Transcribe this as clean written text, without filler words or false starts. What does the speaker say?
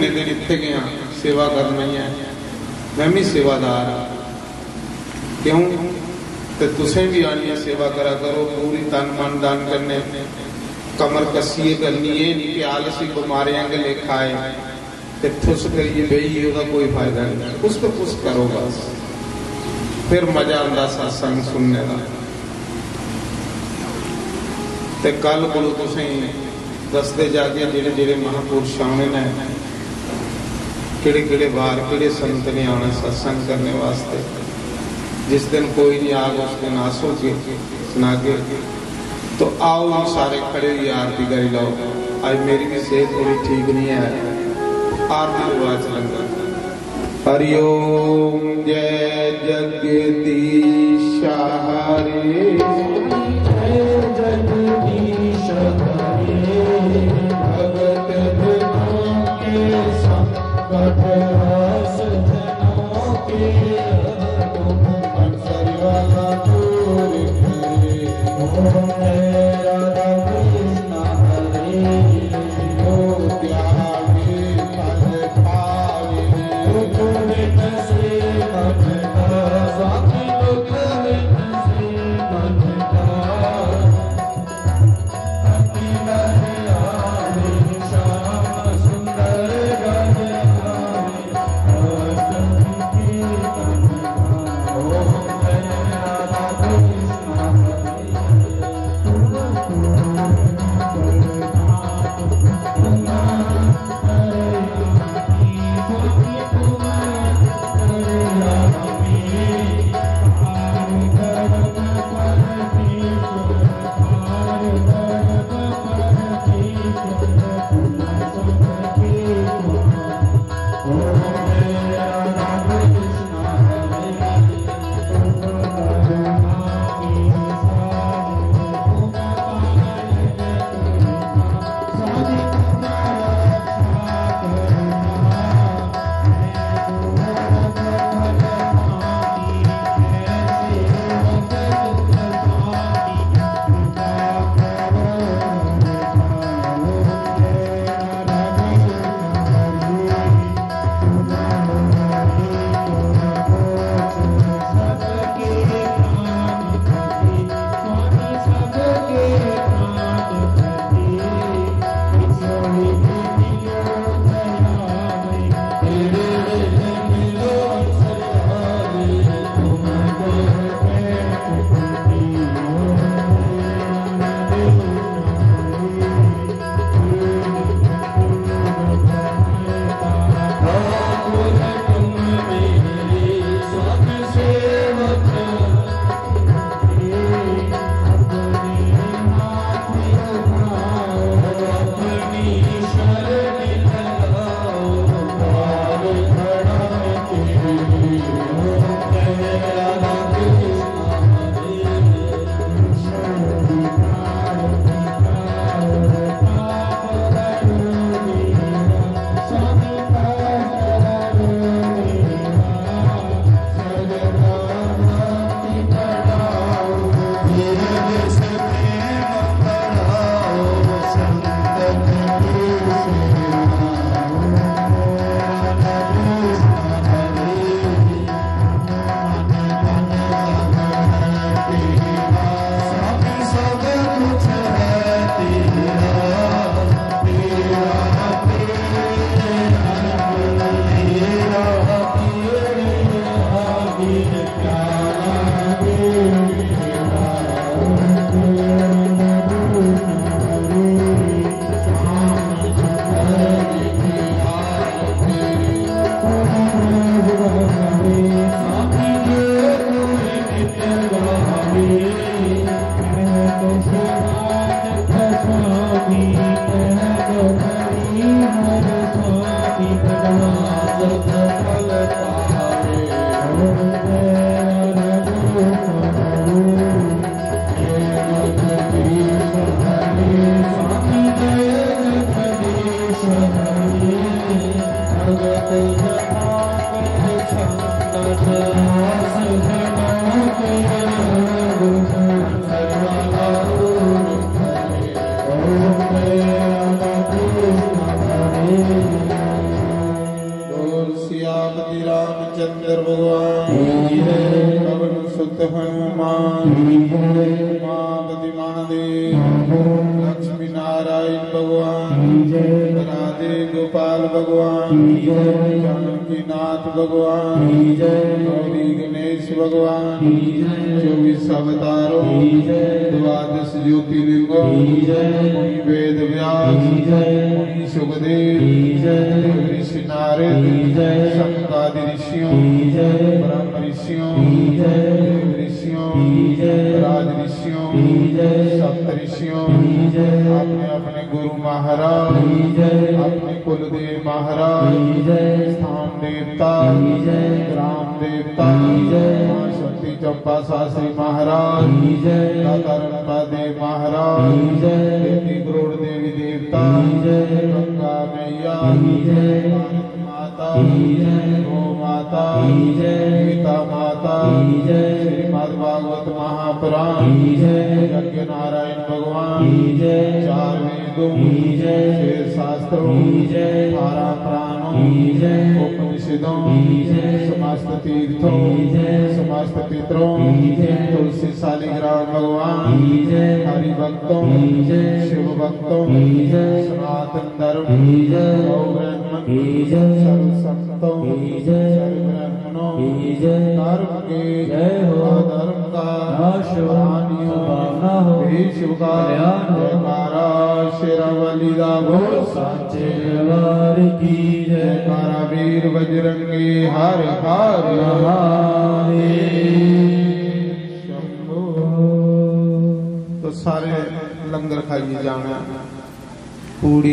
दिन इतने गया सेवा करनी है, मैं भी सेवादार हाँ। क्यों तो तुसें भी आनी है सेवा करा करो, पूरी तन मन दान करने, कमर कसीए करनी है नहीं कि आलसी बीमारियां के लेखा है तो ठुस करिए बही उसका कोई फायदा नहीं। कुछ तो कुछ करो बस, फिर मजा आता सत्संग सुनने का। ते कल को तुसें दसते जाके जेड़े जेड़े महापुरुष आने ने, किड़े किड़े बार किड़े संत ने आना सत्संग करने वास्ते। जिस दिन कोई नहीं आगा उस दिन आसोगे सुनागे। तो आओ हम सारे खड़े हुई आरती कर लो। आज मेरी भी सेहत थोड़ी ठीक नहीं है, आरती रिवाज लंगा। हरिओम जय जगदीश हरे, जय जगदीश हरे। भगत जनों के संकट हस जनों के, सर्वदा दूर करे। ओम राधा कृष्ण हरे, जो त्यागे फल पावे। दुख विन से मटता, स्वामी दुख विन से मटता। अति नर आवे श्याम सुंदर गज आवे, अष्टमी कीर्तन ओम राधा कृष्ण रामचंद्र भगवान पवन सुत हनुमान उमापति महादेव लक्ष्मी नारायण भगवान राधे गोपाल भगवान जानकीनाथ भगवान गौरी गणेश भगवान 24 अवतारों द्वादश ज्योतिर्लिंगों वेद व्यास मुनि सुखदेव ऋषि नारद सनकादि ऋषियों ब्रह्म ऋषियों देव ऋषियों राज ऋषियों सप्त ऋषियों अपने अपने गुरु महाराज अपने कुलदेव महाराज स्थान देवता ग्राम देवता मां शक्ति चंपा शास्त्री महाराज दाता रणपा देव महाराज देवी करोड़ देवी देवता गंगा मैया भारत माता गौ माता गीता माता श्रीमद् भागवत महापुराण यज्ञ नारायण भगवान 4 वेदों 6 शास्त्रों 18 पुराणों उपनिषदों समस्त तीर्थों समस्त पितरों तुलसी शालिग्राम भगवान हरि भक्तों शिव भक्तों सनातन धर्म गौ ब्राह्मण सर्व संतों सर्व ब्राह्मणों धर्म के धर्म का शिव का जयकारा शेरावाली दा बोल साचे दरबार की जयकारा वीर बजरंगी हर हर शंभो। तो सारे लंगर खाइए जाना पूरी